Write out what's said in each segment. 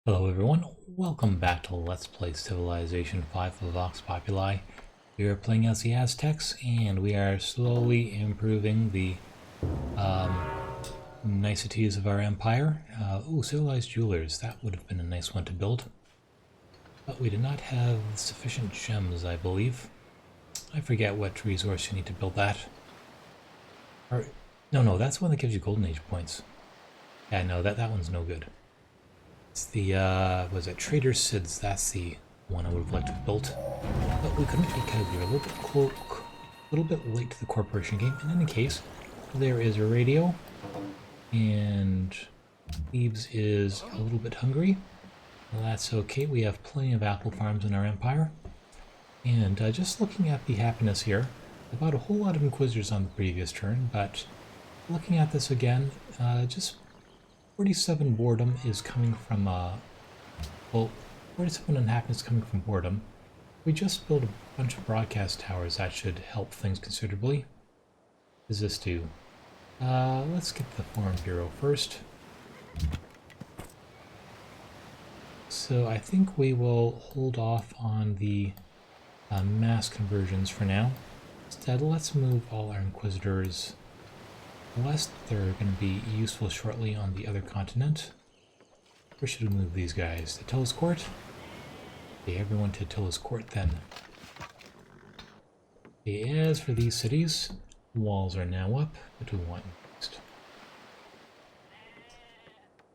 Hello everyone, welcome back to Let's Play Civilization 5 of Vox Populi. We are playing as the Aztecs, and we are slowly improving the niceties of our empire. Civilized jewelers, that would have been a nice one to build. But we did not have sufficient gems, I believe. I forget what resource you need to build that. Or, no, that's the one that gives you Golden Age points. Yeah, no, that one's no good. It's the, was it Trader Sid's? That's the one I would have liked to have built. But we couldn't because we were a little bit late to the corporation game. In any case, there is a radio, and Thebes is a little bit hungry. Well, that's okay, we have plenty of apple farms in our empire. And just looking at the happiness here, I bought a whole lot of Inquisitors on the previous turn, but looking at this again, just 47 boredom is coming from, 47 unhappiness is coming from boredom. We just built a bunch of broadcast towers. That should help things considerably. What does this do? Let's get the Foreign Bureau first. So I think we will hold off on the mass conversions for now. Instead, let's move all our Inquisitors west. They're going to be useful shortly on the other continent. Where should we move these guys? To Tillis Court? Okay, everyone to Tillis Court then. Okay, as for these cities, walls are now up. What do we want next?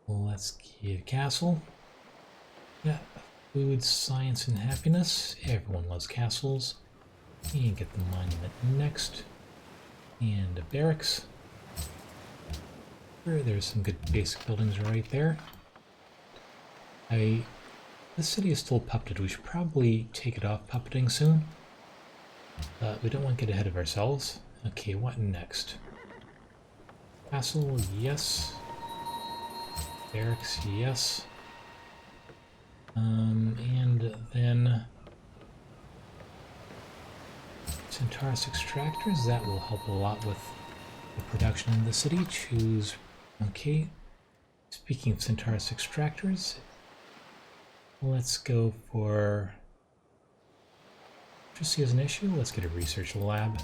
Let's get a castle. Yeah, food, science, and happiness. Everyone loves castles. And get the monument next. And a barracks. There's some good basic buildings right there. This city is still puppeted. We should probably take it off puppeting soon. But we don't want to get ahead of ourselves. Okay, what next? Castle, yes. Barracks, yes. And then Centaurus extractors, that will help a lot with the production in the city. Choose, okay. Speaking of Centaurus extractors, let's go for electricity as an issue. Let's get a research lab.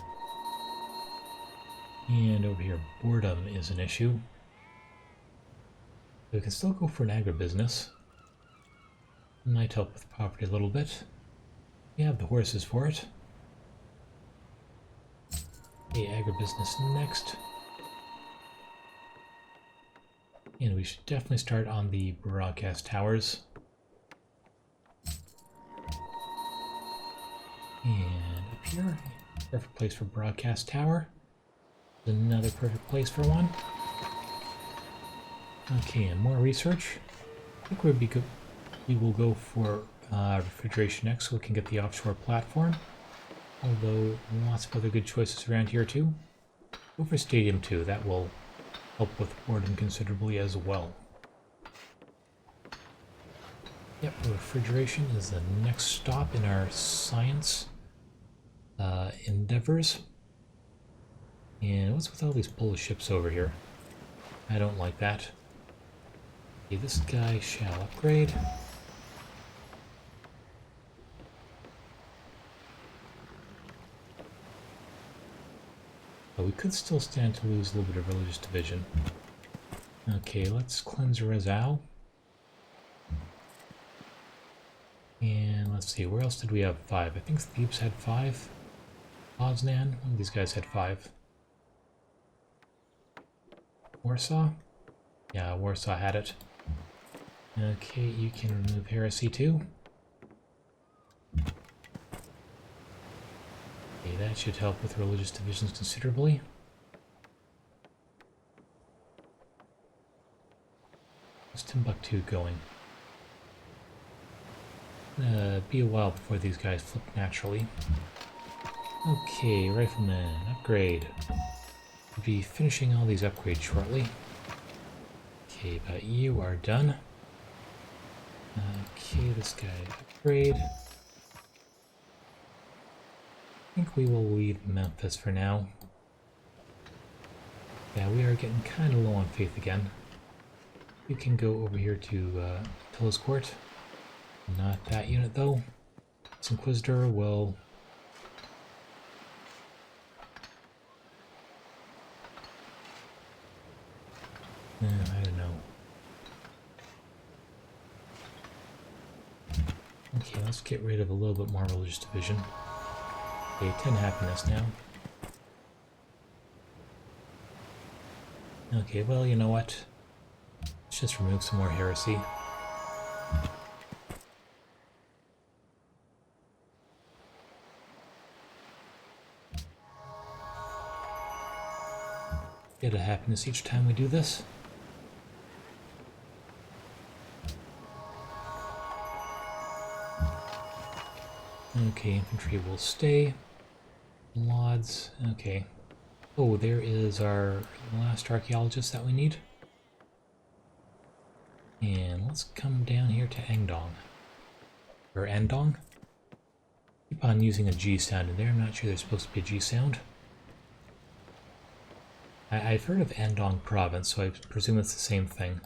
And over here, boredom is an issue. We can still go for an agribusiness. Might help with property a little bit. We have the horses for it. Okay, agribusiness next. And we should definitely start on the broadcast towers. And up here, perfect place for broadcast tower. Another perfect place for one. Okay, and more research. I think we'd be good. We will go for refrigeration next so we can get the offshore platform. Although lots of other good choices around here too. Go for Stadium 2, that will help with boredom considerably as well. Yep, refrigeration is the next stop in our science endeavors. And what's with all these Polish ships over here? I don't like that. Okay, this guy shall upgrade. But we could still stand to lose a little bit of religious division. Okay, let's cleanse Rezal. And let's see, where else did we have 5? I think Thebes had 5. Poznan, one of these guys had 5. Warsaw? Yeah, Warsaw had it. Okay, you can remove heresy too. Okay, that should help with religious divisions considerably. How's Timbuktu going? Be a while before these guys flip naturally. Okay, Rifleman, upgrade. We'll be finishing all these upgrades shortly. Okay, but you are done. Okay, this guy upgrade. I think we will leave Memphis for now. Yeah, we are getting kind of low on faith again. You can go over here to Tilla's Court. Not that unit though. This Inquisitor will... I don't know. Okay, let's get rid of a little bit more religious division. Okay, 10 happiness now. Okay, well, you know what? Let's just remove some more heresy. Get a happiness each time we do this. Okay, infantry will stay. Lauds, okay. Oh, there is our last archaeologist that we need. And let's come down here to Angdong. Or Andong. Keep on using a G sound in there. I'm not sure there's supposed to be a G sound. I've heard of Andong province, so I presume it's the same thing.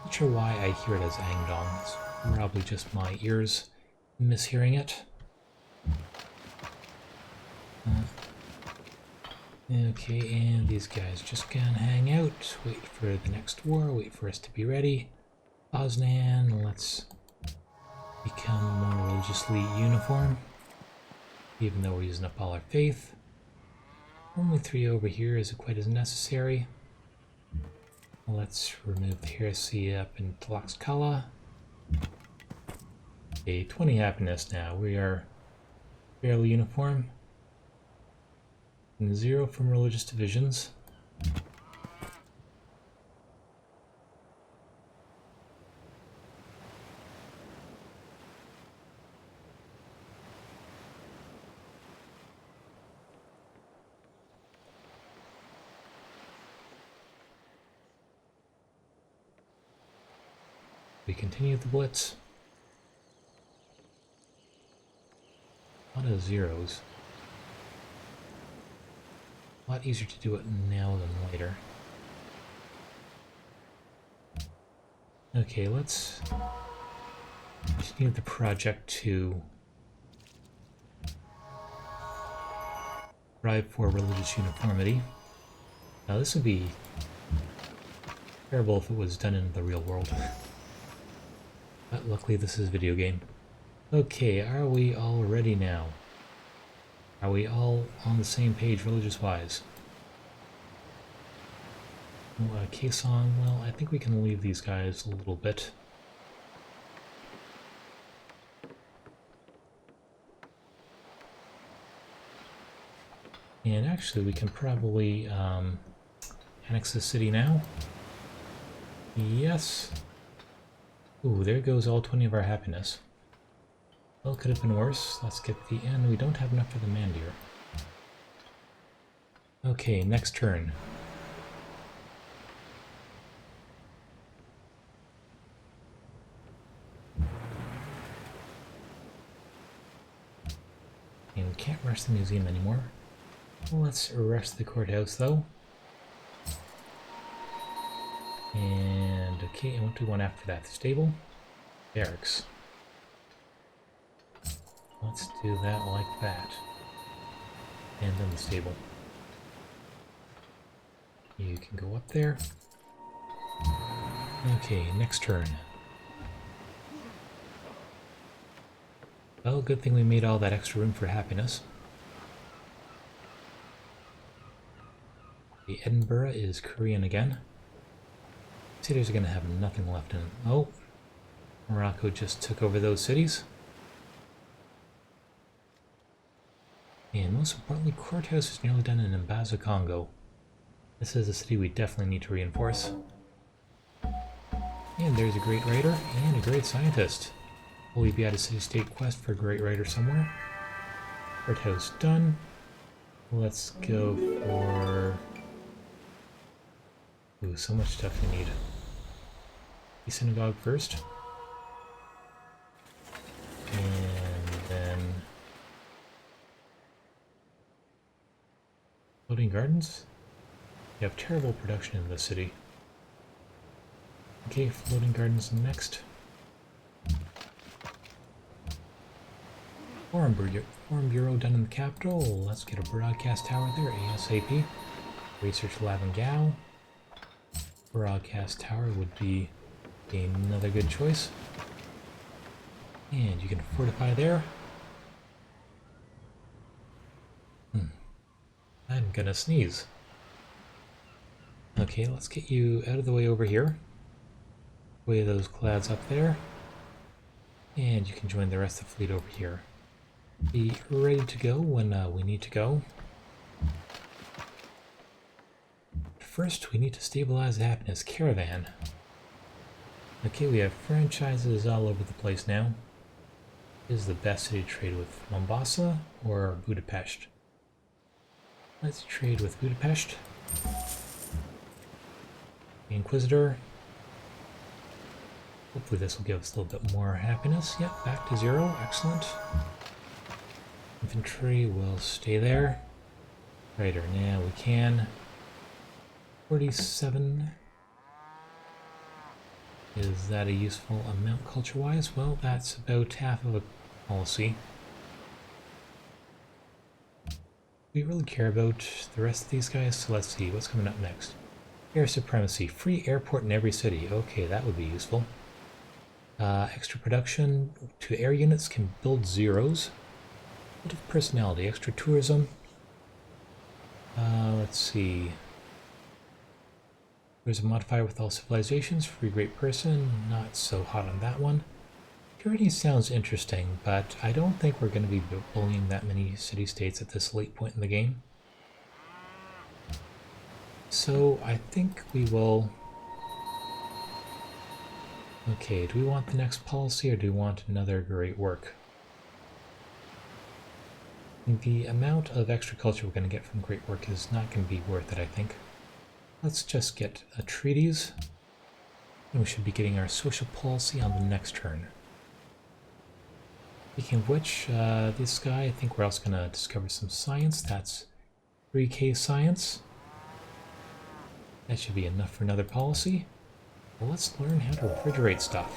Not sure why I hear it as Angdong. It's probably just my ears mishearing it. Okay, and these guys just gonna hang out, wait for the next war, wait for us to be ready. Osnan, let's become more religiously uniform, even though we're using up all our faith. Only 3 over here is quite as necessary. Let's remove the heresy up in Tlaxcala. Okay, 20 happiness now. We are fairly uniform. And 0 from religious divisions. We continue the blitz. A lot of zeros. A lot easier to do it now than later. Okay, let's continue the project to strive for religious uniformity. Now this would be terrible if it was done in the real world. But luckily this is a video game. Okay, are we all ready now? Are we all on the same page religious-wise? Kaesong, well, I think we can leave these guys a little bit. And actually, we can probably annex the city now. Yes. Ooh, there goes all 20 of our happiness. Well, it could have been worse. Let's get the end. We don't have enough for the Mandir. Okay, next turn. And we can't rush the museum anymore. Let's rush the courthouse, though. And, okay, and what do we want after that? The stable? Barracks. Let's do that like that. And then the stable. You can go up there. Okay, next turn. Well, good thing we made all that extra room for happiness. The Edinburgh is Korean again. Cities are going to have nothing left in it. Oh, Morocco just took over those cities. And most importantly, Courthouse is nearly done in Mbaza, Congo. This is a city we definitely need to reinforce. And there's a great writer and a great scientist. Will we be at a city-state quest for a great writer somewhere? Courthouse done. Let's go for... Ooh, so much stuff we need. The synagogue first. And then... Floating gardens? You have terrible production in the city. Okay, floating gardens next. Foreign Bureau done in the capital. Let's get a broadcast tower there ASAP. Research lab in Gao. Broadcast tower would be another good choice. And you can fortify there. I'm gonna sneeze. Okay, let's get you out of the way over here. Way those clouds up there. And you can join the rest of the fleet over here. Be ready to go when we need to go. First, we need to stabilize the Happiness Caravan. Okay, we have franchises all over the place now. Is the best city to trade with Mombasa or Budapest? Let's trade with Budapest. The Inquisitor. Hopefully this will give us a little bit more happiness. Yep, back to 0. Excellent. Infantry will stay there. Raider, now we can. 47. Is that a useful amount culture-wise? Well, that's about half of a policy. We really care about the rest of these guys, so let's see what's coming up next. Air supremacy, free airport in every city. Okay, that would be useful. Extra production to air units can build zeros. Bit of personality, extra tourism. Let's see. There's a modifier with all civilizations, free great person. Not so hot on that one. Purity sounds interesting, but I don't think we're going to be bullying that many city-states at this late point in the game. So I think we will... Okay, do we want the next policy or do we want another great work? The amount of extra culture we're going to get from great work is not going to be worth it, I think. Let's just get a treaties. And we should be getting our social policy on the next turn. Speaking of which, this guy, I think we're also going to discover some science. That's 3K science. That should be enough for another policy. Well, let's learn how to refrigerate stuff.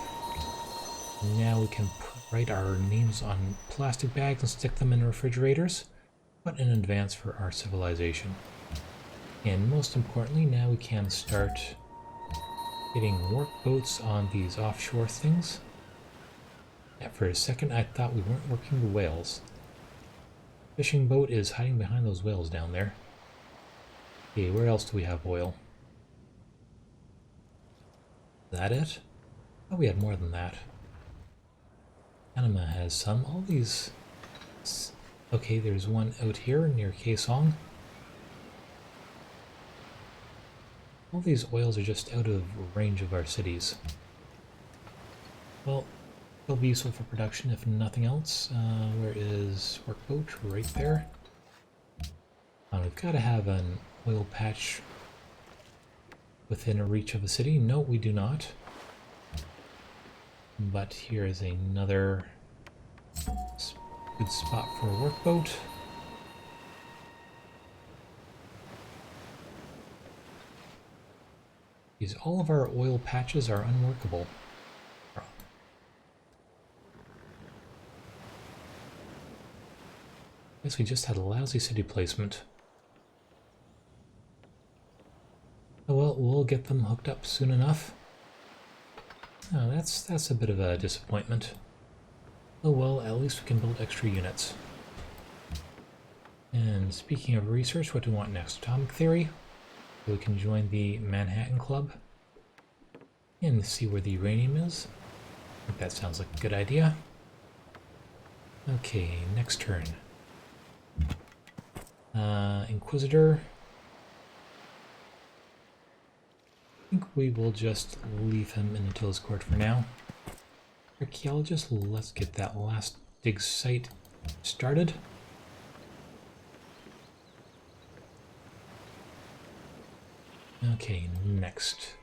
Now we can write our names on plastic bags and stick them in refrigerators, but in advance for our civilization. And most importantly, now we can start getting work boats on these offshore things. Yeah, for a second I thought we weren't working the whales. Fishing boat is hiding behind those whales down there. Okay, where else do we have oil? Is that it? Oh, we had more than that. Panama has some. All these... Okay, there's one out here near Kaesong. All these oils are just out of range of our cities. Well, they'll be useful for production if nothing else. Where is workboat? Right there. We've got to have an oil patch within a reach of a city. No, we do not. But here is another good spot for a workboat. Because all of our oil patches are unworkable. Guess we just had a lousy city placement. Oh well, we'll get them hooked up soon enough. Oh, that's a bit of a disappointment. Oh well, at least we can build extra units. And speaking of research, what do we want next? Atomic theory? So we can join the Manhattan Club and see where the uranium is. I think that sounds like a good idea. Okay, next turn. Inquisitor. I think we will just leave him in Attila's court for now. Archaeologist, let's get that last dig site started. Okay, next.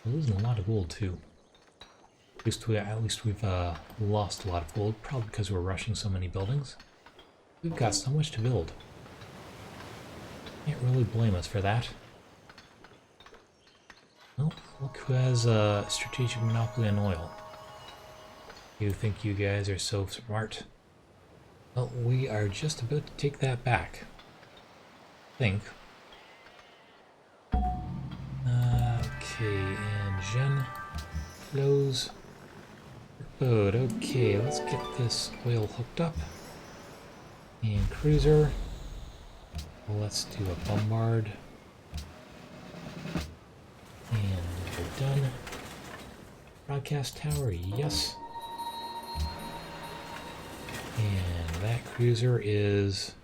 We're losing a lot of gold too. At least we've lost a lot of gold, probably because we're rushing so many buildings. We've got so much to build. Can't really blame us for that. Well, look who has a strategic monopoly on oil. You think you guys are so smart? Well, we are just about to take that back. I think. Okay, and Jen, close. Good, okay, let's get this oil hooked up. And cruiser. Let's do a bombard. And we're done. Broadcast tower, yes. And that cruiser is...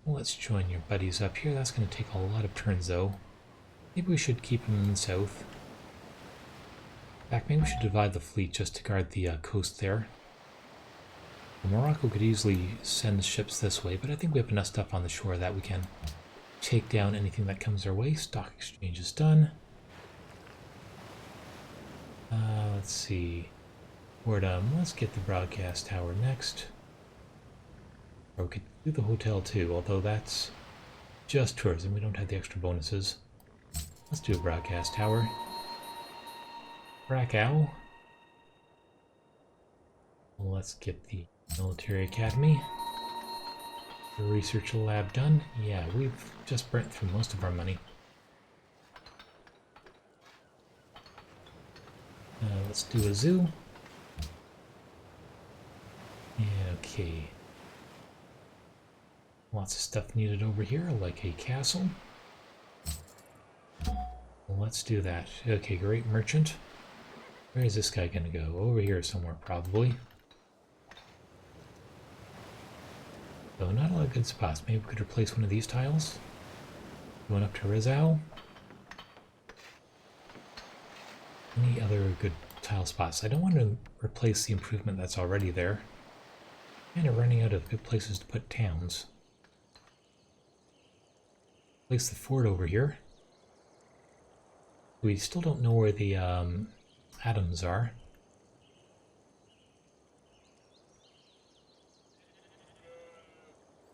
Let's join your buddies up here. That's going to take a lot of turns, though. Maybe we should keep them in the south. In fact, maybe we should divide the fleet just to guard the coast there. Well, Morocco could easily send ships this way, but I think we have enough stuff on the shore that we can take down anything that comes our way. Stock exchange is done. Let's see. We're done. Let's get the broadcast tower next. Or we could do the hotel too, although that's just tourism. We don't have the extra bonuses. Let's do a broadcast tower. Krakow. Let's get the military academy. The research lab done. Yeah, we've just burnt through most of our money. Let's do a zoo. Okay. Lots of stuff needed over here, like a castle. Let's do that. Okay, great merchant. Where is this guy gonna go? Over here somewhere, probably. So not a lot of good spots. Maybe we could replace one of these tiles. Going up to Rizal. Any other good tile spots? I don't want to replace the improvement that's already there. Kind of running out of good places to put towns. Place the fort over here. We still don't know where the atoms are.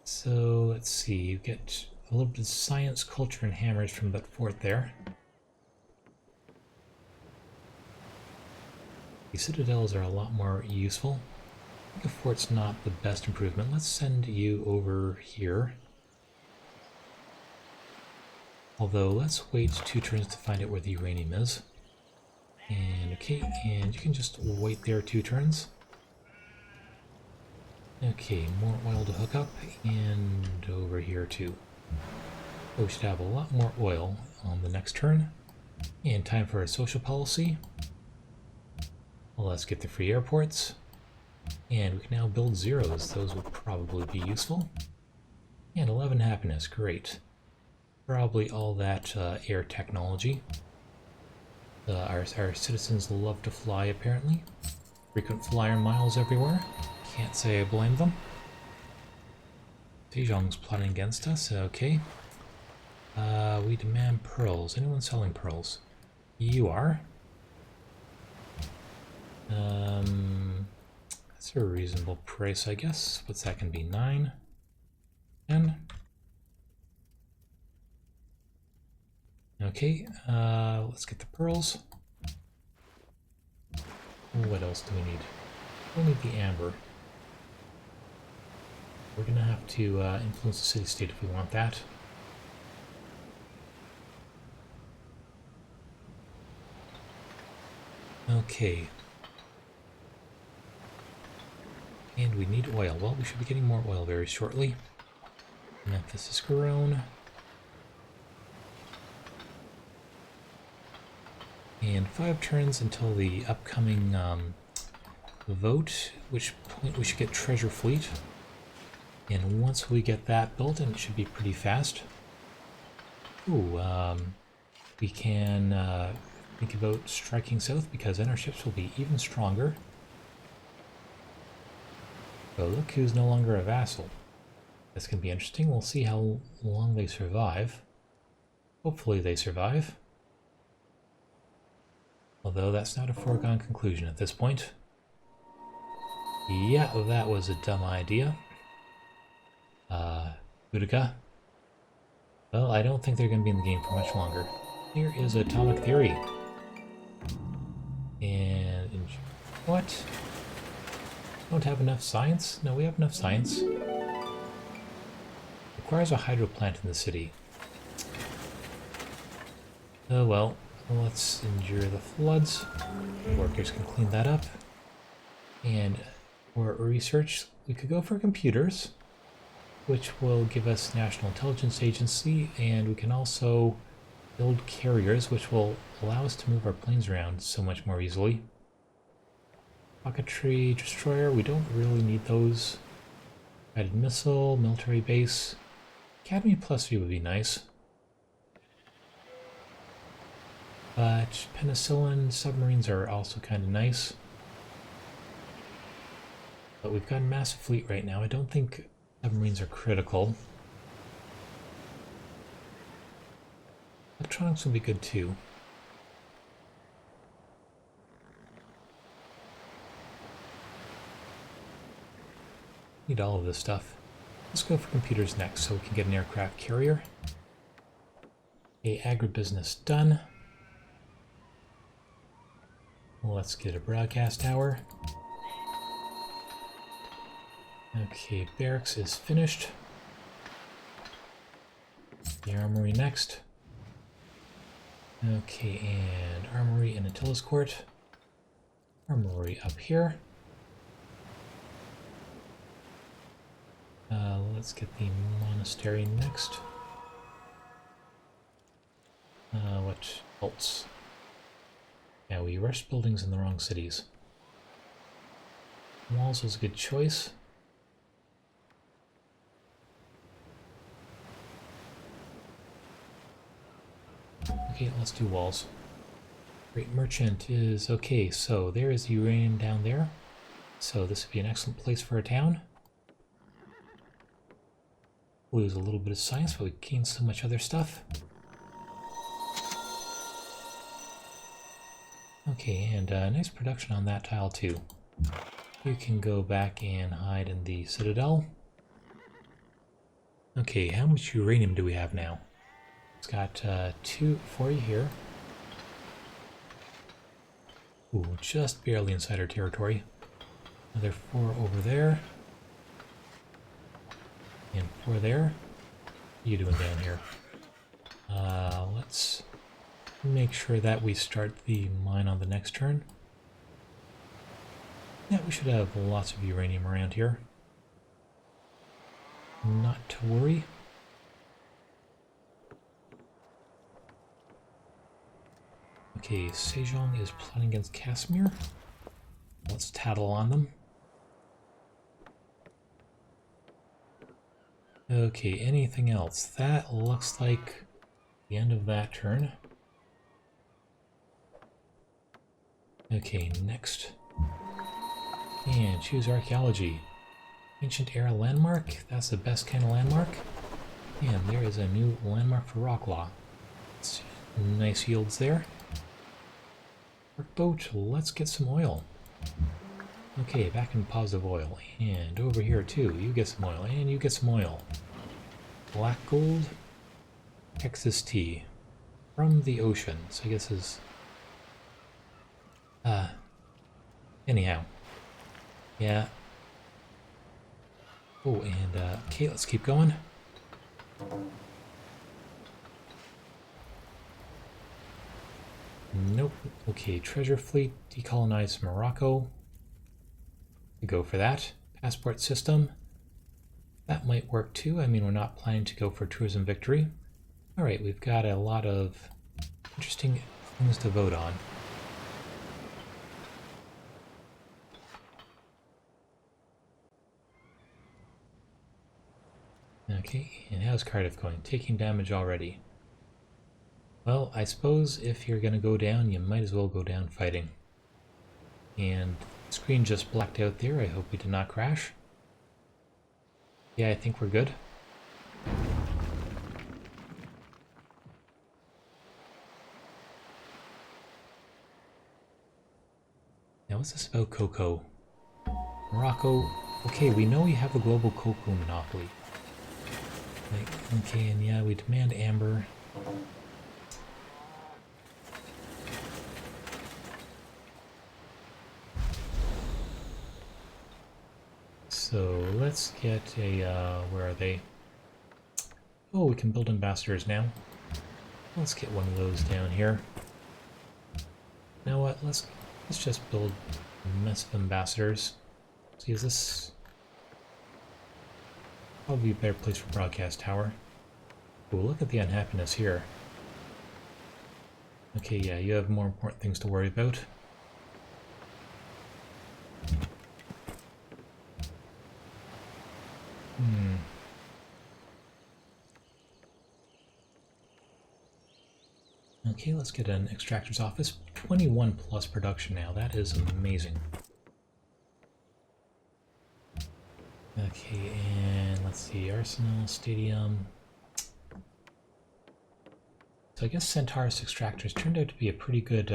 So let's see, you get a little bit of science, culture, and hammers from that fort there. The citadels are a lot more useful. I think a fort's not the best improvement. Let's send you over here. Although, let's wait 2 turns to find out where the uranium is. And okay, and you can just wait there 2 turns. Okay, more oil to hook up, and over here too. We should have a lot more oil on the next turn. And time for a social policy. Well, let's get the free airports. And we can now build zeros. Those would probably be useful. And 11 happiness, great. Probably all that air technology. Our citizens love to fly, apparently. Frequent flyer miles everywhere. Can't say I blame them. Sejong's plotting against us, okay. We demand pearls. Anyone selling pearls? You are. That's a reasonable price, I guess. What's that gonna be? 9? 10? Okay, let's get the pearls. What else do we need? We'll need the amber. We're gonna have to influence the city-state if we want that. Okay. And we need oil. Well, we should be getting more oil very shortly. Memphis is grown. And 5 turns until the upcoming vote, which point we should get Treasure Fleet. And once we get that built, and it should be pretty fast, we can think about striking south, because then our ships will be even stronger. So look who's no longer a vassal. That's going to be interesting. We'll see how long they survive. Hopefully they survive. Although that's not a foregone conclusion at this point. Yeah, that was a dumb idea. Boudica. Well, I don't think they're going to be in the game for much longer. Here is atomic theory. And... what? Don't have enough science? No, we have enough science. Requires a hydro plant in the city. Oh well, let's endure the floods. Workers can clean that up. And for research, we could go for computers, which will give us National Intelligence Agency, and we can also build carriers, which will allow us to move our planes around so much more easily. Rocketry destroyer, we don't really need those. Guided missile, military base. Academy plus V would be nice. But penicillin submarines are also kind of nice. But we've got a massive fleet right now. I don't think submarines are critical. Electronics will be good too. Need all of this stuff. Let's go for computers next so we can get an aircraft carrier. Okay, agribusiness done. Let's get a broadcast tower. Okay, barracks is finished. The armory next. Okay, and armory in Attila's court. Armory up here. Let's get the monastery next. What else? Yeah, we rushed buildings in the wrong cities. Walls was a good choice. Okay, let's do walls. Great merchant is okay, so there is the uranium down there. So this would be an excellent place for a town. Lose a little bit of science, but we gain so much other stuff. Okay, and nice production on that tile too. You can go back and hide in the citadel. Okay, how much uranium do we have now? It's got 2 for you here. Ooh, just barely inside our territory. Another 4 over there. And 4 there. What are you doing down here? Let's make sure that we start the mine on the next turn. Yeah, we should have lots of uranium around here. Not to worry. Okay, Sejong is plotting against Casimir. Let's tattle on them. Okay, anything else? That looks like the end of that turn. Okay, next. And choose archaeology. Ancient era landmark. That's the best kind of landmark. And there is a new landmark for Rocklaw. Nice yields there. Workboat, let's get some oil. Okay, back in positive oil. And over here too, you get some oil, and you get some oil. Black gold, Texas tea. From the ocean, so I guess is... anyhow. Yeah. Oh, and, okay, let's keep going. Nope. Okay, treasure fleet, decolonize Morocco. We go for that. Passport system. That might work too. I mean, we're not planning to go for tourism victory. Alright, we've got a lot of interesting things to vote on. Okay, and how's Cardiff going? Taking damage already. Well, I suppose if you're going to go down, you might as well go down fighting. And the screen just blacked out there. I hope we did not crash. Yeah, I think we're good. Now, what's this about cocoa? Morocco. Okay, we know we have a global cocoa monopoly. Okay, and yeah, we demand amber. So let's get a, where are they? Oh, we can build ambassadors now. Let's get one of those down here. You know what, let's just build a mess of ambassadors. See, is this probably a better place for broadcast tower? Oh, look at the unhappiness here. Okay, yeah, you have more important things to worry about. Okay, let's get an extractor's office. 21 plus production now. That is amazing. Okay, and let's see. Arsenal, Stadium. So I guess Centaurus Extractors turned out to be a pretty good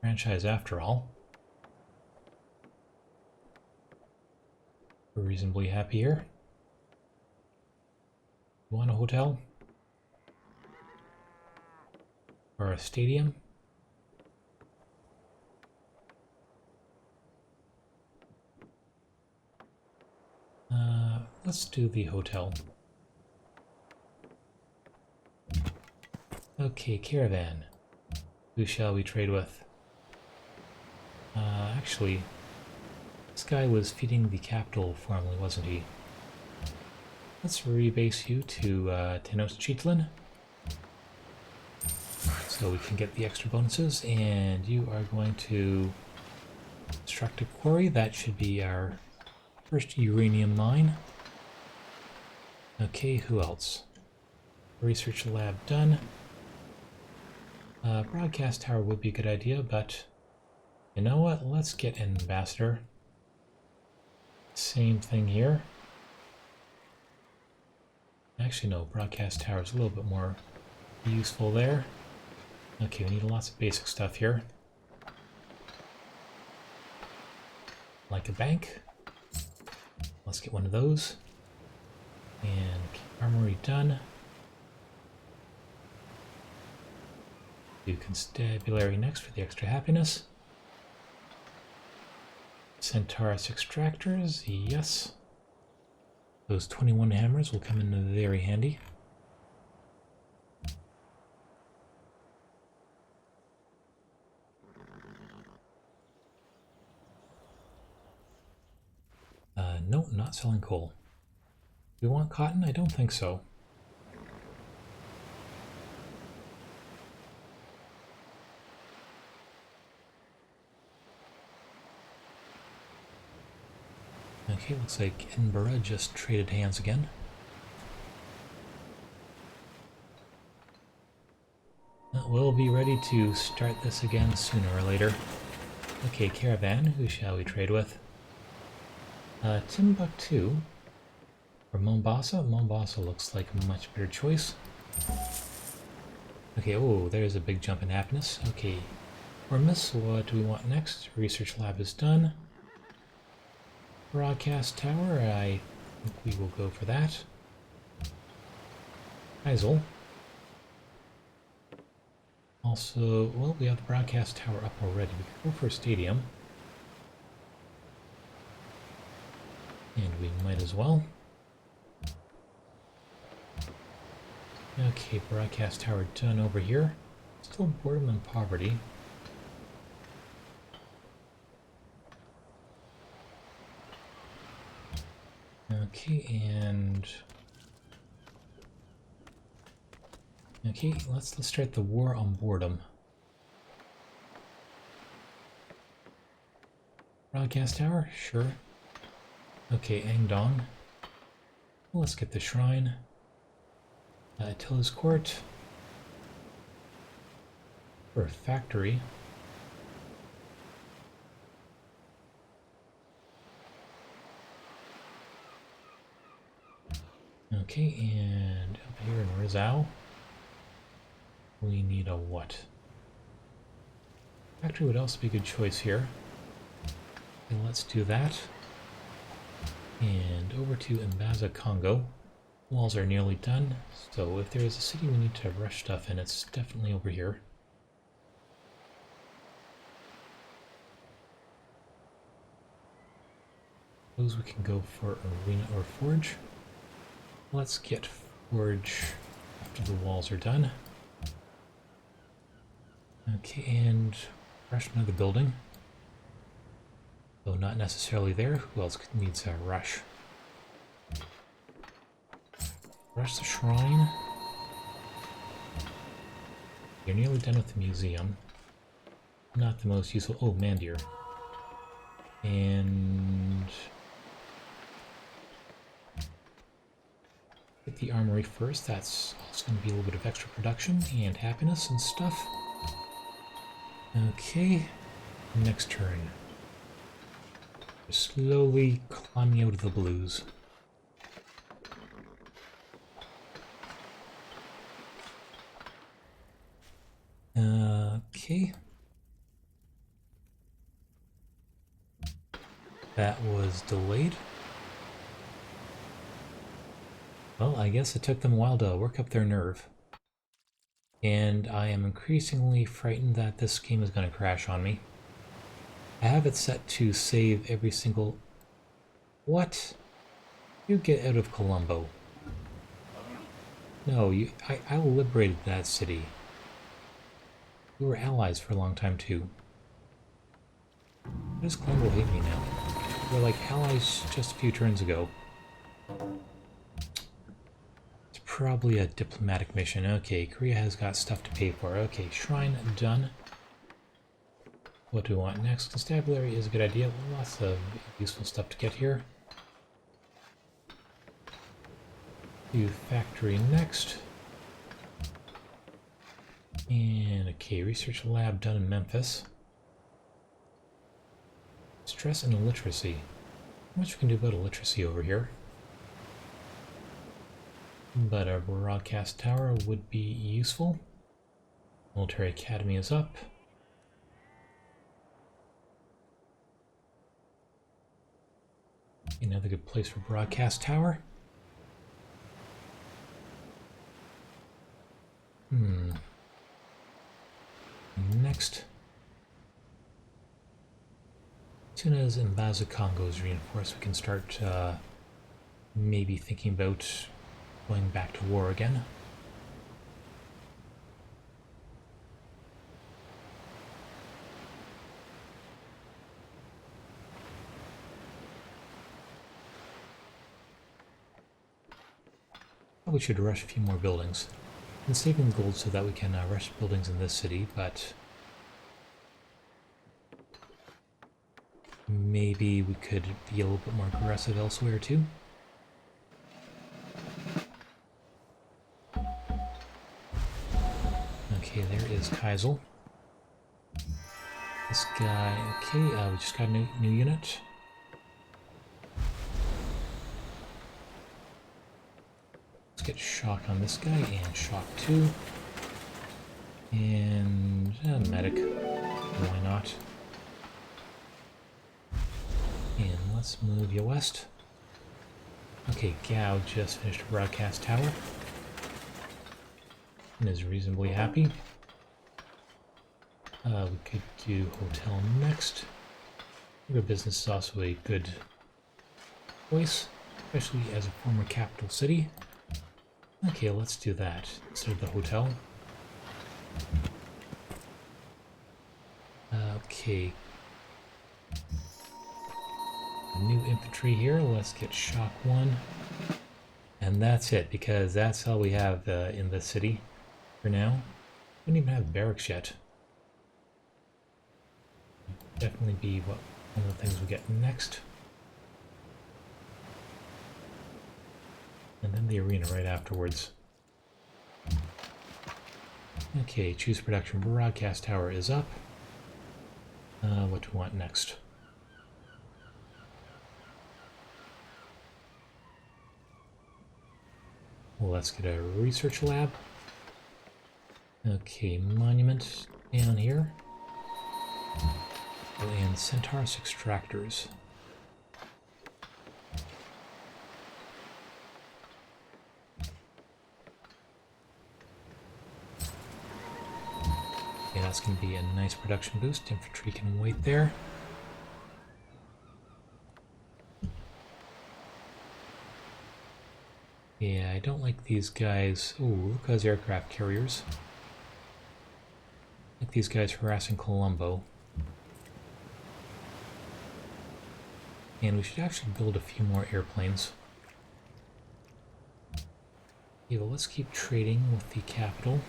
franchise after all. We're reasonably happy here. You want a hotel? Or a stadium? Let's do the hotel. Okay, caravan. Who shall we trade with? Actually, this guy was feeding the capital formerly, wasn't he? Let's rebase you to Tenochtitlan, so we can get the extra bonuses, and you are going to construct a quarry. That should be our first uranium mine. Okay, who else? Research lab done. Broadcast tower would be a good idea, but you know what? Let's get an ambassador. Same thing here. Actually, no, broadcast tower is a little bit more useful there. Okay, we need lots of basic stuff here. Like a bank. Let's get one of those. And armory done. Do constabulary next for the extra happiness. Centaurus extractors, yes. Those 21 hammers will come in very handy. No, not selling coal. Do we want cotton? I don't think so. Okay, looks like Edinburgh just traded hands again. We'll be ready to start this again sooner or later. Okay, caravan, who shall we trade with? Timbuktu or Mombasa? Mombasa looks like a much better choice. Okay, oh, there's a big jump in happiness. Okay, Hormus, what do we want next? Research lab is done. Broadcast tower, I think we will go for that. Heisel. Also, well, we have the broadcast tower up already. We could go for a stadium. And we might as well. Okay, broadcast tower done over here. Still boredom and poverty. Okay, and okay, let's start the war on boredom. Broadcast tower, sure. Okay, Angdong. Let's get the shrine. Attila's court. For a factory. Okay, and up here in Rizal, we need a what? Factory would also be a good choice here. And let's do that. And over to Mbaza, Congo. Walls are nearly done, so if there is a city we need to rush stuff in, it's definitely over here. Suppose we can go for arena or forge. Let's get forge after the walls are done. Okay, and rush another building. Though not necessarily there. Who else needs a rush? Rush the shrine. You're nearly done with the museum. Not the most useful. Oh, Mandir. And get the armory first. That's also going to be a little bit of extra production and happiness and stuff. Okay, next turn. We're slowly climbing out of the blues. Okay. That was delayed. Well, I guess it took them a while to work up their nerve. And I am increasingly frightened that this game is going to crash on me. I have it set to save every single... What? You get out of Colombo. No, I liberated that city. We were allies for a long time too. Why does Colombo hate me now? We were like allies just a few turns ago. It's probably a diplomatic mission. Okay, Korea has got stuff to pay for. Okay, shrine done. What do we want next? Constabulary is a good idea. Lots of useful stuff to get here. Do factory next. And okay, research lab done in Memphis. Stress and illiteracy. How much we can do about illiteracy over here? But a broadcast tower would be useful. Military academy is up. Another good place for broadcast tower. Next. As soon as Mbaza Congo is reinforced, we can start maybe thinking about going back to war again. Probably should rush a few more buildings. I'm saving gold so that we can rush buildings in this city, but maybe we could be a little bit more aggressive elsewhere too. Okay, there is Kaisel. This guy, okay, we just got a new unit. Let's get shock on this guy, and shock 2. And medic, why not? And let's move you west. Okay, Gao just finished a broadcast tower. And is reasonably happy. We could do hotel next. Your business is also a good choice, especially as a former capital city. Okay, let's do that instead of the hotel. Okay. New infantry here. Let's get shock 1. And that's it, because that's all we have in the city for now. We don't even have barracks yet. Definitely be one of the things we get next. And then the arena right afterwards. Okay, choose production. Broadcast tower is up. What do we want next? Well, let's get a research lab. Okay, monument down here. Oh, and Centaurus extractors. Okay, that's going to be a nice production boost. Infantry can wait there. Yeah, I don't like these guys. Ooh, look at those aircraft carriers. I like these guys harassing Colombo. And we should actually build a few more airplanes. Okay, well, let's keep trading with the capital.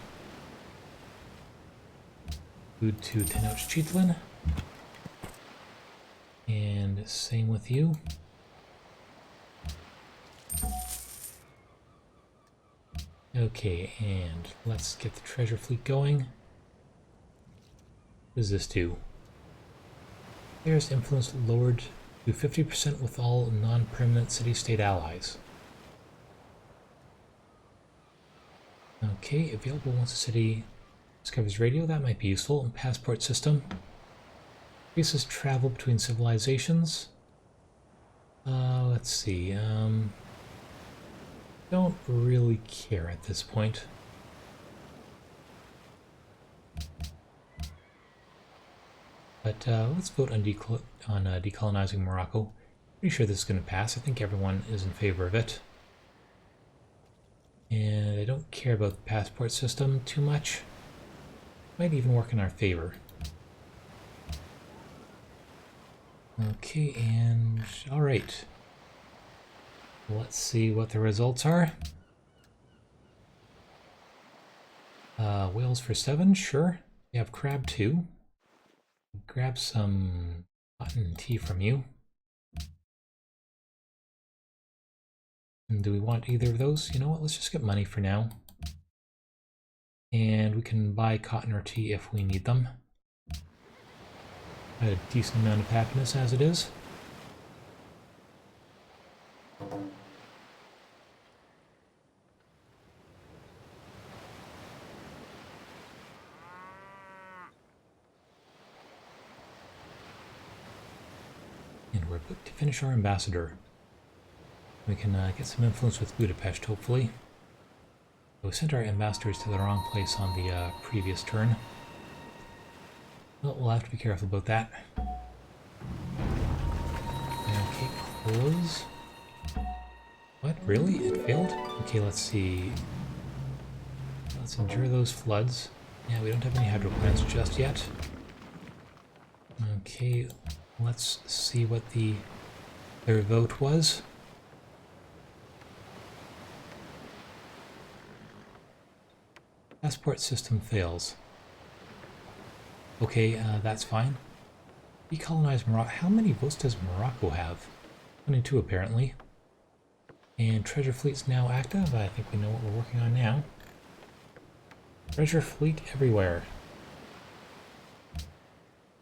Food to Tenochtitlan. And same with you. Okay, and let's get the treasure fleet going. What does this do? There's influence lowered to 50% with all non-permanent city-state allies. Okay, available once a city discovers radio. That might be useful. And passport system. Increases travel between civilizations. Let's see. Don't really care at this point. But let's vote on, decolonizing Morocco. Pretty sure this is going to pass. I think everyone is in favor of it. And I don't care about the passport system too much. Might even work in our favor. Okay, and alright. Let's see what the results are. Whales for 7, sure. We have crab 2. Grab some cotton and tea from you. And do we want either of those? You know what, let's just get money for now. And we can buy cotton or tea if we need them. A decent amount of happiness as it is. And we're about to finish our ambassador. We can get some influence with Budapest, hopefully. We sent our ambassadors to the wrong place on the previous turn. Well, we'll have to be careful about that. Okay, close. What? Really? It failed? Okay, let's see. Let's endure those floods. Yeah, we don't have any hydro plants just yet. Okay, let's see what their vote was. Passport system fails. Okay, that's fine. Decolonize Morocco. How many votes does Morocco have? 22 apparently. And treasure fleet's now active. I think we know what we're working on now. Treasure fleet everywhere.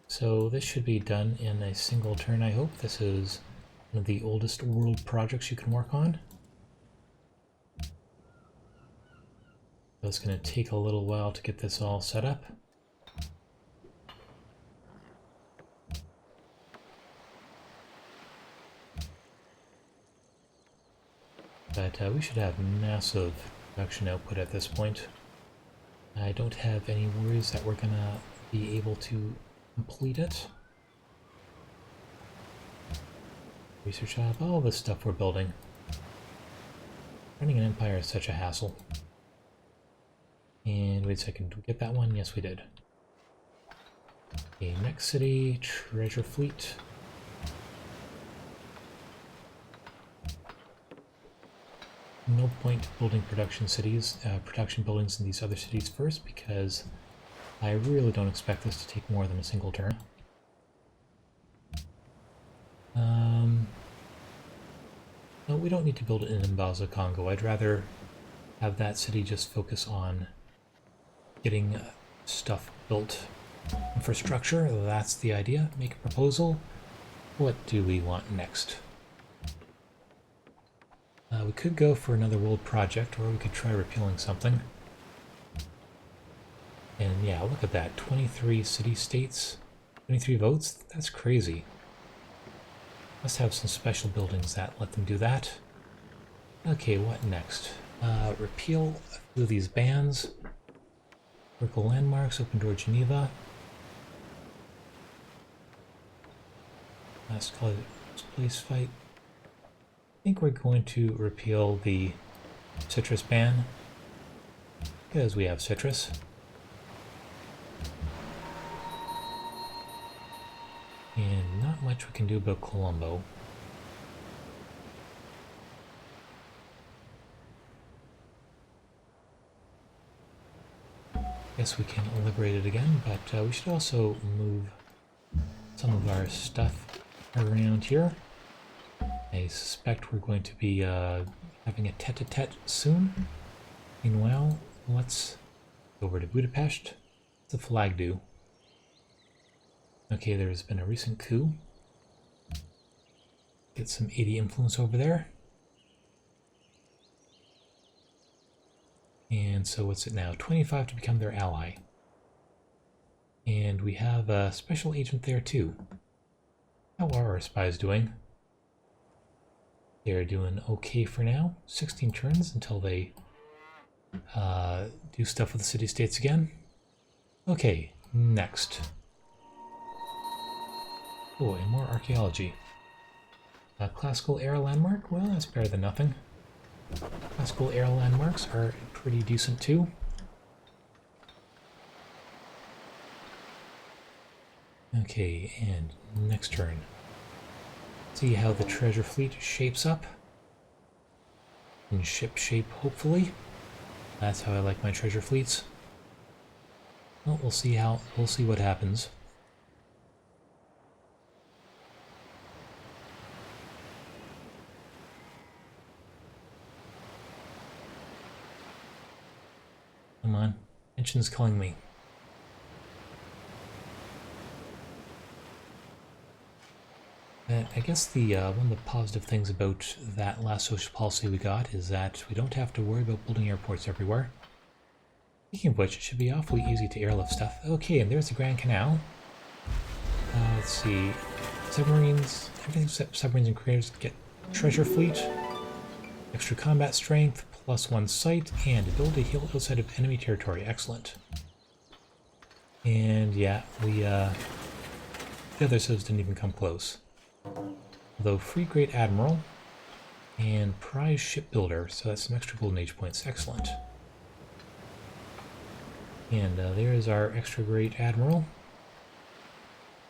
So this should be done in a single turn, I hope. This is one of the oldest world projects you can work on. So it's going to take a little while to get this all set up. But we should have massive production output at this point. I don't have any worries that we're going to be able to complete it. Research lab, all this stuff we're building. Running an empire is such a hassle. And wait a second, did we get that one? Yes, we did. Okay, next city, treasure fleet. No point building production buildings in these other cities first, because I really don't expect this to take more than a single turn. No, we don't need to build it in Mbaza, Congo. I'd rather have that city just focus on getting stuff built. Infrastructure, that's the idea. Make a proposal. What do we want next? We could go for another world project, or we could try repealing something. And yeah, look at that. 23 city-states, 23 votes? That's crazy. Must have some special buildings that let them do that. Okay, what next? Repeal a few of these bans. Local landmarks, Open Door Geneva. Last place fight. I think we're going to repeal the citrus ban because we have citrus. And not much we can do about Colombo. Guess we can liberate it again, but we should also move some of our stuff around here. I suspect we're going to be having a tete-a-tete soon. Meanwhile, let's go over to Budapest. What's the flag do? Okay, there's been a recent coup. Get some 80 influence over there. And so what's it now? 25 to become their ally. And we have a special agent there too. How are our spies doing? They're doing okay for now. 16 turns until they do stuff with the city-states again. Okay, next. Oh, and more archaeology. Classical era landmark? Well, that's better than nothing. Classical era landmarks are pretty decent too. Okay, and next turn. See how the treasure fleet shapes up. In ship shape, hopefully. That's how I like my treasure fleets. Well, we'll see what happens. Come on, tension's killing me. I guess the one of the positive things about that last social policy we got is that we don't have to worry about building airports everywhere. Speaking of which, it should be awfully easy to airlift stuff. Okay, and there's the Grand Canal. Let's see. Submarines, everything except submarines and craters get treasure fleet, extra combat strength, +1 sight, and ability to heal outside of enemy territory. Excellent. And yeah, the other civs didn't even come close. Although Free Great Admiral and Prize Shipbuilder, so that's some extra golden age points. Excellent. And there's our extra Great Admiral.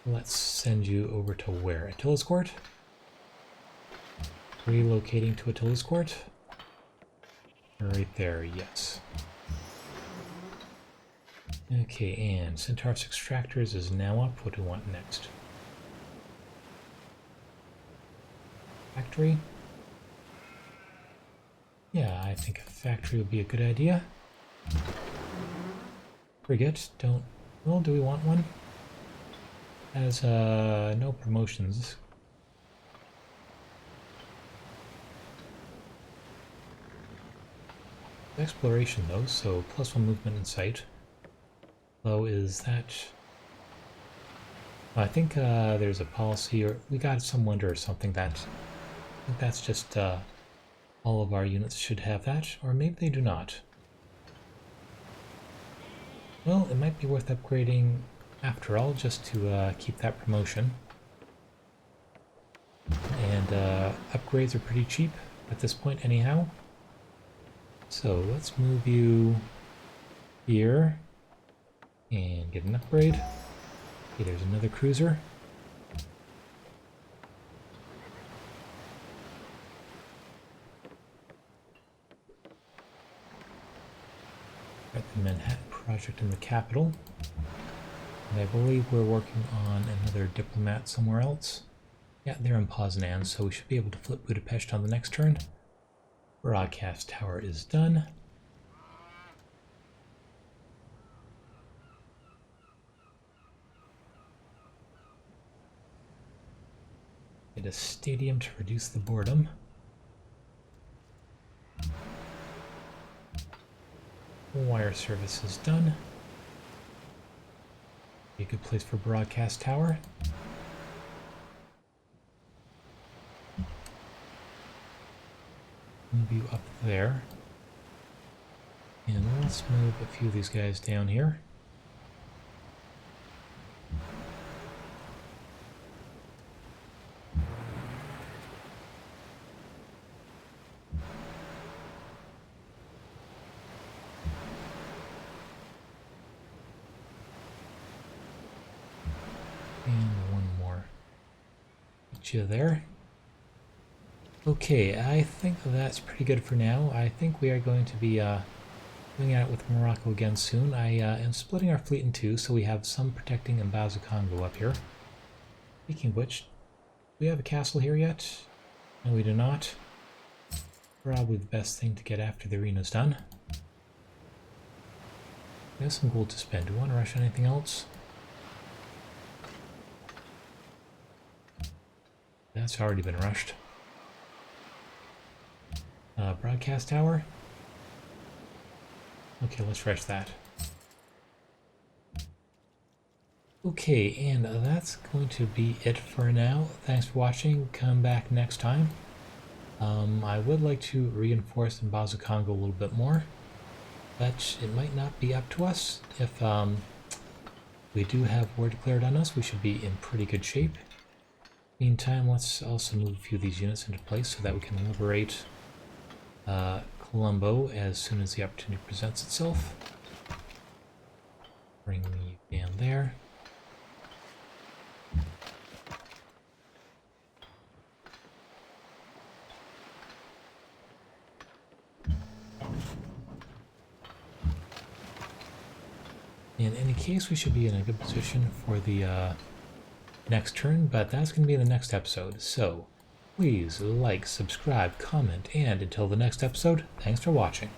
Let's send you over to where? Attila's Court? Relocating to Attila's Court? Right there, yes. Okay, and Centaurus Extractors is now up. What do we want next? Factory? Yeah, I think a factory would be a good idea. Frigate, don't... Well, do we want one? Has, no promotions. Exploration, though, so +1 movement in sight. Though, is that... I think, there's a policy, or we got some wonder or something that... I think that's just, all of our units should have that, or maybe they do not. Well, it might be worth upgrading after all, just to keep that promotion. And upgrades are pretty cheap at this point anyhow. So let's move you here and get an upgrade. Okay, there's another cruiser. Got the Manhattan Project in the capital. And I believe we're working on another diplomat somewhere else. Yeah, they're in Poznan, so we should be able to flip Budapest on the next turn. Broadcast tower is done. Get a stadium to reduce the boredom. Wire service is done. Be a good place for broadcast tower. Move you up there. And let's move a few of these guys down here. And one more. Get you there. Okay, I think that's pretty good for now. I think we are going to be going at it with Morocco again soon. I am splitting our fleet in two, so we have some protecting Mbazo Congo up here. Speaking of which, do we have a castle here yet? No, we do not. Probably the best thing to get after the arena's done. We have some gold to spend. Do we want to rush anything else? That's already been rushed. Broadcast tower. Okay, let's rush that. Okay, and that's going to be it for now. Thanks for watching. Come back next time. I would like to reinforce Mbazo Congo a little bit more, but it might not be up to us. If we do have war declared on us, we should be in pretty good shape. Meantime, let's also move a few of these units into place so that we can liberate Colombo as soon as the opportunity presents itself. Bring you down there. In any case, we should be in a good position for the next turn, but that's going to be in the next episode. So, please like, subscribe, comment, and until the next episode, thanks for watching.